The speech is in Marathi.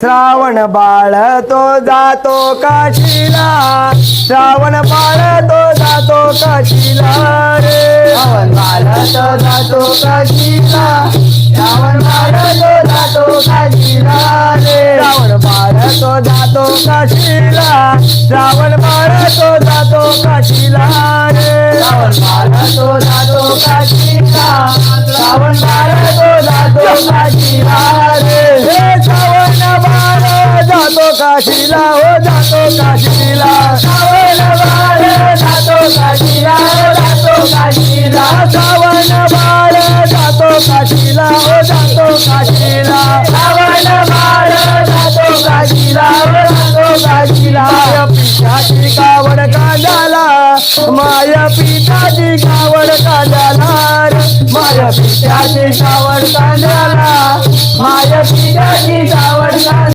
श्रावण बाळ तो जातो काशीला, श्रावण बाळ तो जातो काशीला रे. श्रावण बाळ तो जातो काशीला, श्रावण बाळ तो जातो काशीला रे. श्रावण बाळ तो जातो काशीला, श्रावण बाळ तो जातो काशीला रे. श्रावण बाळ तो जातो काशीला, श्रावण बाळ तो जातो काशीला रे. हे श्रावण बाळ जातो काशीला, हो जातो काशीला. श्रावण बाळ जातो काशीला, जातो काशीला. श्रावण बाळ जातो काशीला, हो जातो काशीला. श्रावण बाळ जातो काशीला, जातो काशीला. माया पिठाची कावड कांद्याला, माया पिठाची कावड कांद्याला रे. माया पिठाची कावड कांद्याला, माया पिठाची कावड कांद्याला.